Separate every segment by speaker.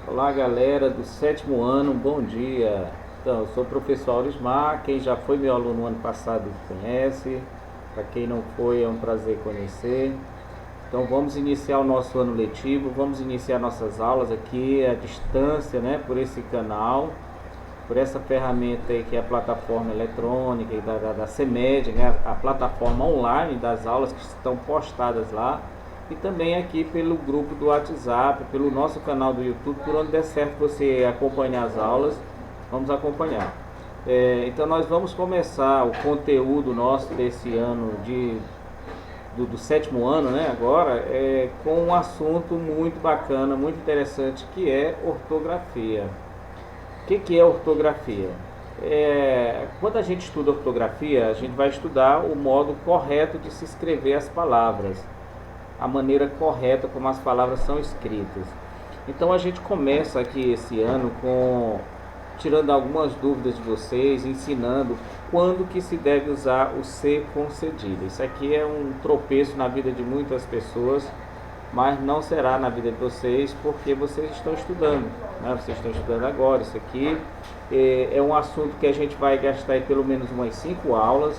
Speaker 1: Olá, galera do sétimo ano, bom dia. Então, eu sou o professor Aurismar. Quem já foi meu aluno no ano passado conhece. Para quem não foi, é um prazer conhecer. Então, vamos iniciar o nosso ano letivo. Vamos iniciar nossas aulas aqui à distância, né? Por esse canal, por essa ferramenta aí que é a plataforma eletrônica e da CEMED, né? A plataforma online das aulas que estão postadas lá. E também aqui pelo grupo do WhatsApp, pelo nosso canal do YouTube, por onde der certo você acompanhar as aulas, vamos acompanhar. Então nós vamos começar o conteúdo nosso desse ano do sétimo ano, né? Agora, com um assunto muito bacana, muito interessante, que é ortografia. O que é ortografia? Quando a gente estuda ortografia, a gente vai estudar o modo correto de se escrever as palavras, a maneira correta como as palavras são escritas. Então a gente começa aqui esse ano tirando algumas dúvidas de vocês, ensinando quando que se deve usar o ser com cedilha. Isso aqui é um tropeço na vida de muitas pessoas, mas não será na vida de vocês, porque vocês estão estudando, né? Vocês estão estudando agora. Isso aqui é um assunto que a gente vai gastar aí pelo menos umas 5 aulas.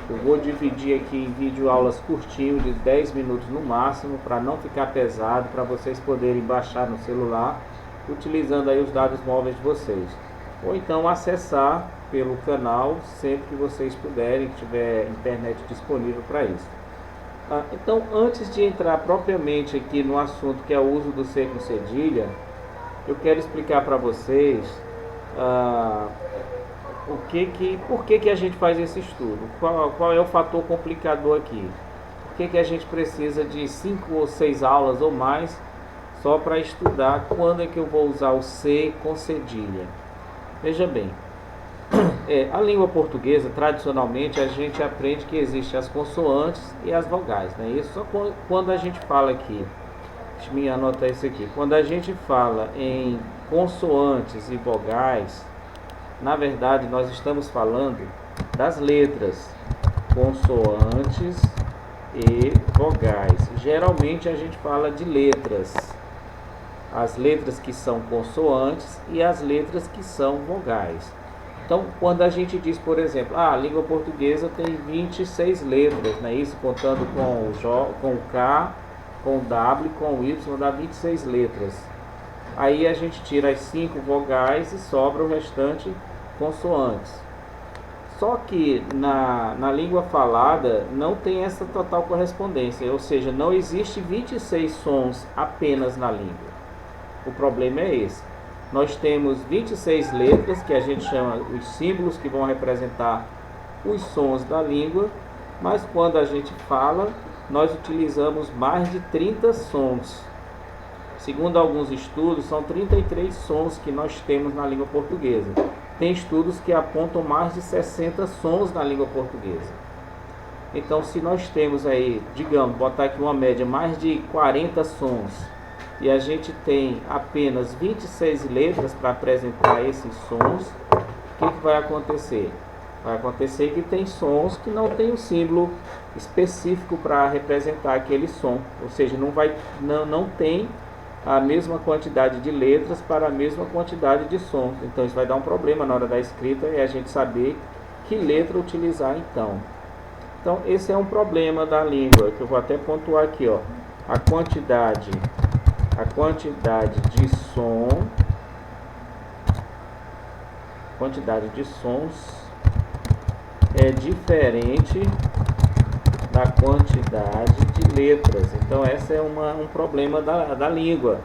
Speaker 1: Eu vou dividir aqui em vídeo aulas curtinho, de 10 minutos no máximo, para não ficar pesado, para vocês poderem baixar no celular, utilizando aí os dados móveis de vocês. Ou então acessar pelo canal sempre que vocês puderem, que tiver internet disponível para isso. Então, antes de entrar propriamente aqui no assunto que é o uso do ser com cedilha, eu quero explicar para vocês por que a gente faz esse estudo, qual é o fator complicador aqui, por que a gente precisa de 5 ou 6 aulas ou mais só para estudar quando é que eu vou usar o ser com cedilha. Veja bem, a língua portuguesa, tradicionalmente, a gente aprende que existem as consoantes e as vogais, né? Isso só quando a gente fala aqui, deixa eu me anotar isso aqui, quando a gente fala em consoantes e vogais, na verdade nós estamos falando das letras, consoantes e vogais. Geralmente a gente fala de letras, as letras que são consoantes e as letras que são vogais. Então, quando a gente diz, por exemplo, a língua portuguesa tem 26 letras, né? Isso contando com o K, com o W, com o Y, dá 26 letras. Aí a gente tira as 5 vogais e sobra o restante consoantes. Só que na língua falada não tem essa total correspondência, ou seja, não existe 26 sons apenas na língua. O problema é esse. Nós temos 26 letras, que a gente chama os símbolos, que vão representar os sons da língua, mas quando a gente fala, nós utilizamos mais de 30 sons. Segundo alguns estudos, são 33 sons que nós temos na língua portuguesa. Tem estudos que apontam mais de 60 sons na língua portuguesa. Então, se nós temos aí, digamos, botar aqui uma média, mais de 40 sons, e a gente tem apenas 26 letras para apresentar esses sons, o que vai acontecer? Vai acontecer que tem sons que não tem um símbolo específico para representar aquele som, ou seja, não tem a mesma quantidade de letras para a mesma quantidade de sons. Então isso vai dar um problema na hora da escrita, e a gente saber que letra utilizar então. Então esse é um problema da língua, que eu vou até pontuar aqui, ó. A quantidade de sons é diferente da quantidade de letras. Então esse é um problema da língua,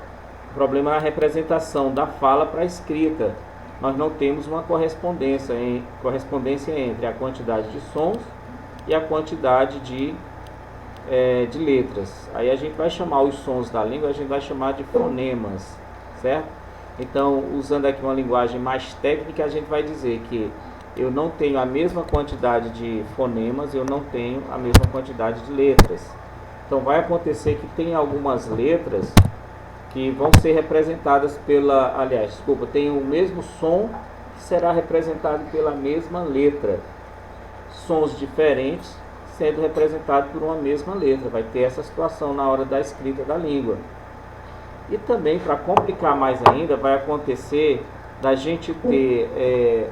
Speaker 1: um problema na representação da fala para a escrita. Nós não temos uma correspondência entre a quantidade de sons e a quantidade de letras. Aí a gente vai chamar os sons da língua, a gente vai chamar de fonemas, certo? Então, usando aqui uma linguagem mais técnica, a gente vai dizer que eu não tenho a mesma quantidade de fonemas, eu não tenho a mesma quantidade de letras. Então vai acontecer que tem algumas letras que vão ser representadas tem o mesmo som que será representado pela mesma letra. Sons diferentes sendo representado por uma mesma letra. Vai ter essa situação na hora da escrita da língua. E também, para complicar mais ainda, vai acontecer da gente ter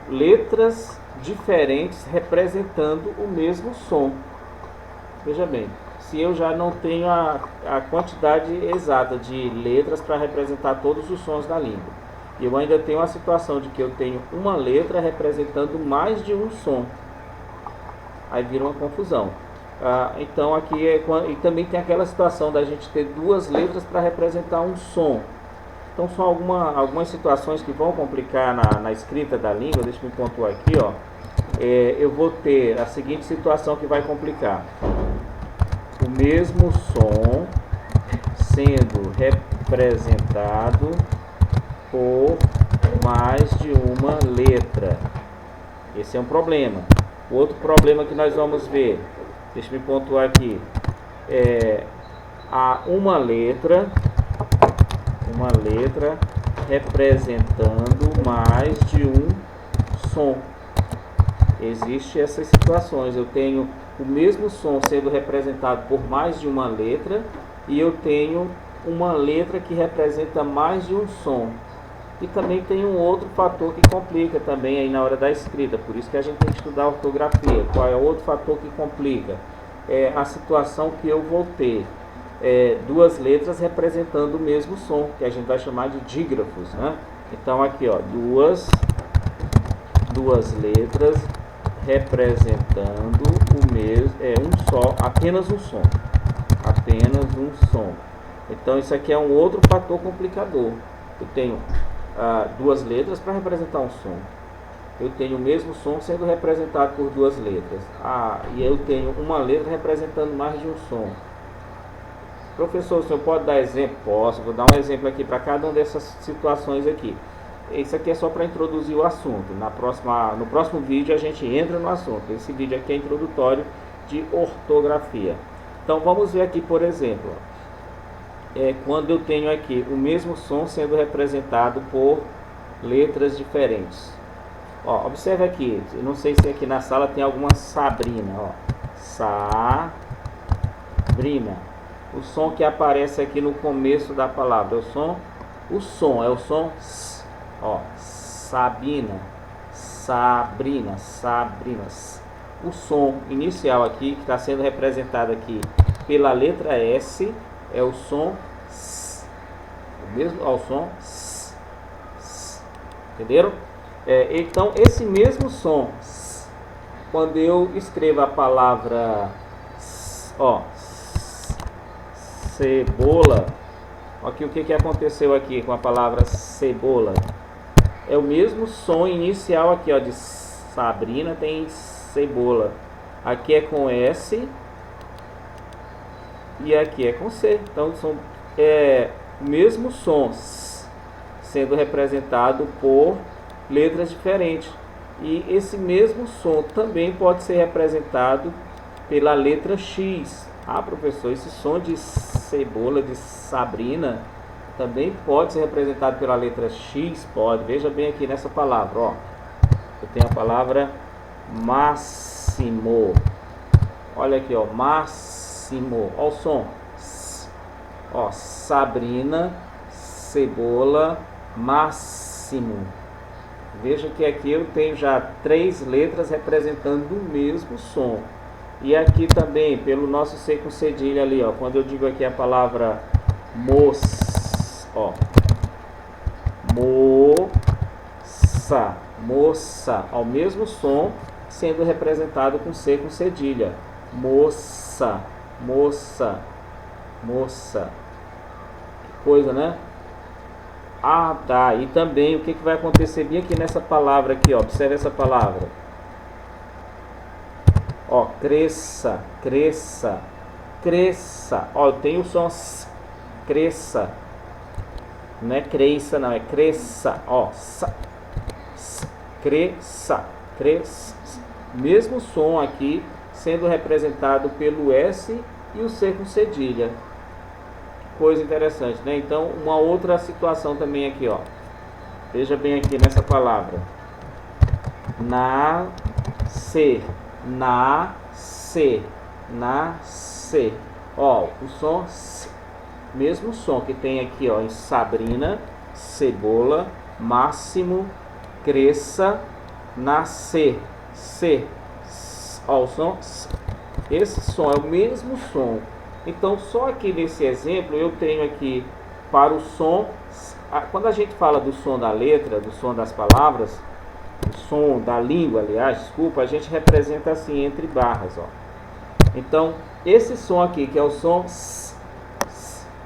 Speaker 1: letras diferentes representando o mesmo som. Veja bem, se eu já não tenho a quantidade exata de letras para representar todos os sons da língua, e eu ainda tenho a situação de que eu tenho uma letra representando mais de um som, aí vira uma confusão. Então aqui e também tem aquela situação da gente ter duas letras para representar um som. Então são algumas situações que vão complicar na escrita da língua. Deixa eu me pontuar aqui, ó. Eu vou ter a seguinte situação que vai complicar: o mesmo som sendo representado por mais de uma letra. Esse é um problema. Outro problema que nós vamos ver, deixa eu me pontuar aqui, há uma letra representando mais de um som. Existem essas situações. Eu tenho o mesmo som sendo representado por mais de uma letra, e eu tenho uma letra que representa mais de um som. E também tem um outro fator que complica também aí na hora da escrita. Por isso que a gente tem que estudar a ortografia. Qual é o outro fator que complica? É a situação que eu vou ter duas letras representando o mesmo som, que a gente vai chamar de dígrafos, né? Então aqui, ó, duas letras representando o mesmo, apenas um som. Então isso aqui é um outro fator complicador. Eu tenho duas letras para representar um som. Eu tenho o mesmo som sendo representado por duas letras. E eu tenho uma letra representando mais de um som. Professor, o senhor pode dar exemplo? Posso, vou dar um exemplo aqui para cada uma dessas situações aqui. Isso aqui é só para introduzir o assunto. No próximo vídeo a gente entra no assunto. Esse vídeo aqui é introdutório de ortografia. Então vamos ver aqui, por exemplo, quando eu tenho aqui o mesmo som sendo representado por letras diferentes. Ó, observe aqui, eu não sei se aqui na sala tem alguma Sabrina, ó. Sabrina. O som que aparece aqui no começo da palavra, o som S. Ó, Sabrina. O som inicial aqui, que está sendo representado aqui pela letra S, é o som S. O som S. Entenderam? Então, esse mesmo som, S, quando eu escrevo a palavra, cebola, aqui o que aconteceu aqui com a palavra cebola? É o mesmo som inicial aqui, ó, de Sabrina tem cebola. Aqui é com S e aqui é com C. Então são o mesmo som sendo representado por letras diferentes. E esse mesmo som também pode ser representado pela letra X. Professor, esse som de cebola, de Sabrina, também pode ser representado pela letra X? Pode. Veja bem aqui nessa palavra, ó. Eu tenho a palavra máximo. Olha aqui, ó, máximo. Ó o som. Ó, Sabrina, cebola, máximo. Veja que aqui eu tenho já três letras representando o mesmo som. E aqui também, pelo nosso C com cedilha ali, ó, quando eu digo aqui a palavra moça, ó, moça, ó, o mesmo som sendo representado com C com cedilha. Moça. Que coisa, né? Tá. E também o que vai acontecer bem aqui nessa palavra aqui, ó, observe essa palavra. Ó, cresça. Ó, eu tenho o som S, cresça. Não é cresça, não, é cresça. Ó, cresça. Mesmo som aqui sendo representado pelo S e o C com cedilha. Coisa interessante, né? Então, uma outra situação também aqui, ó. Veja bem aqui nessa palavra. Nascer. Ó, o som S Mesmo som que tem aqui, ó, em Sabrina, cebola, máximo, cresça, nascer, ó, o som, esse som é o mesmo som. Então, só aqui nesse exemplo, eu tenho aqui para o som, quando a gente fala do som da letra, do som das palavras, o som da língua, aliás, desculpa, a gente representa assim entre barras, ó. Então, esse som aqui, que é o som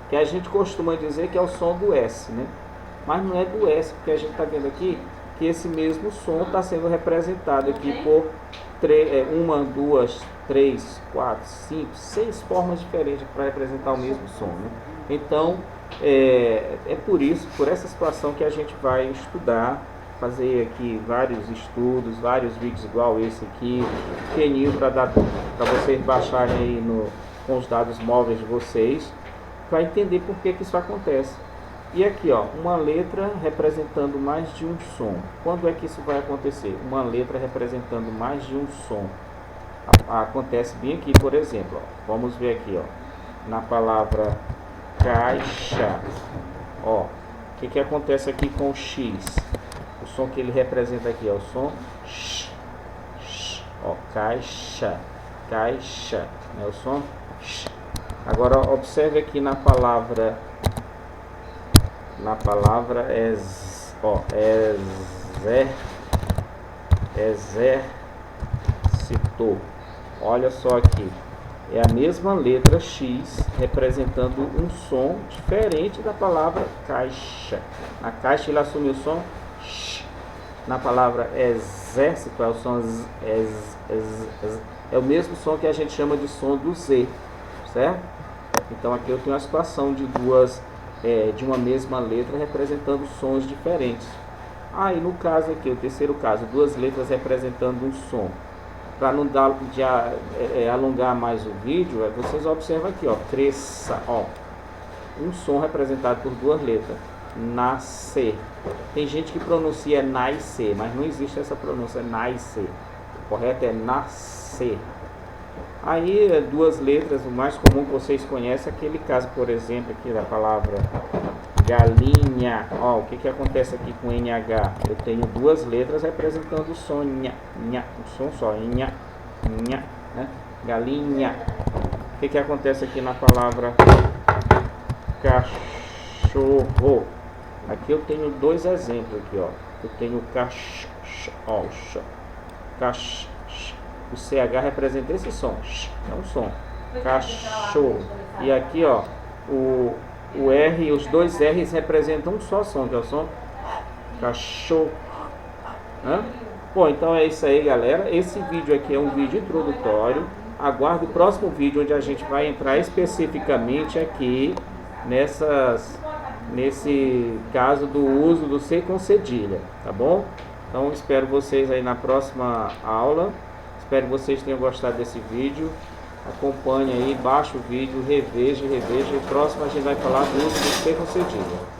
Speaker 1: que a gente costuma dizer que é o som do S, né? Mas não é do S, porque a gente está vendo aqui que esse mesmo som está sendo representado aqui por 1, 2, 3, 4, 5, 6 formas diferentes para representar o mesmo som, né? Então, é por isso, por essa situação que a gente vai estudar, fazer aqui vários estudos, vários vídeos igual esse aqui, pequenininho para vocês baixarem aí com os dados móveis de vocês, para entender por que isso acontece. E aqui, ó, uma letra representando mais de um som. Quando é que isso vai acontecer? Uma letra representando mais de um som. Acontece bem aqui, por exemplo, ó. Vamos ver aqui, ó, na palavra caixa, ó, o que acontece aqui com o X? O som que ele representa aqui é o som X, ó, caixa, é o som X. Agora observe aqui na palavra exército. Olha só aqui, é a mesma letra X representando um som diferente da palavra caixa. Na caixa ele assume o som X. Na palavra exército é o som é o mesmo som que a gente chama de som do Z, certo? Então aqui eu tenho a situação de de uma mesma letra representando sons diferentes. Aí no caso aqui, o terceiro caso, duas letras representando um som. Para não dar alongar mais o vídeo, vocês observam aqui, ó, cresça, ó, um som representado por duas letras, nascer. Tem gente que pronuncia nascer, mas não existe essa pronúncia nascer. O correto é nascer. Aí duas letras, o mais comum que vocês conhecem, aquele caso, por exemplo, aqui da palavra galinha. Ó, o que acontece aqui com NH? Eu tenho duas letras representando o som nha, um som só, nha, né? Galinha. O que acontece aqui na palavra cachorro? Aqui eu tenho dois exemplos aqui, ó. Eu tenho o CH representa esse som, é um som, cachorro. E aqui, ó, o R e os dois R's representam um só som, que é o som cachorro. Bom, então é isso aí, galera. Esse vídeo aqui é um vídeo introdutório. Aguarde o próximo vídeo, onde a gente vai entrar especificamente aqui nesse caso do uso do C com cedilha, tá bom? Então espero vocês aí na próxima aula. Espero que vocês tenham gostado desse vídeo. Acompanhe aí, baixe o vídeo, reveja. E próximo a gente vai falar do uso do C com cedilha.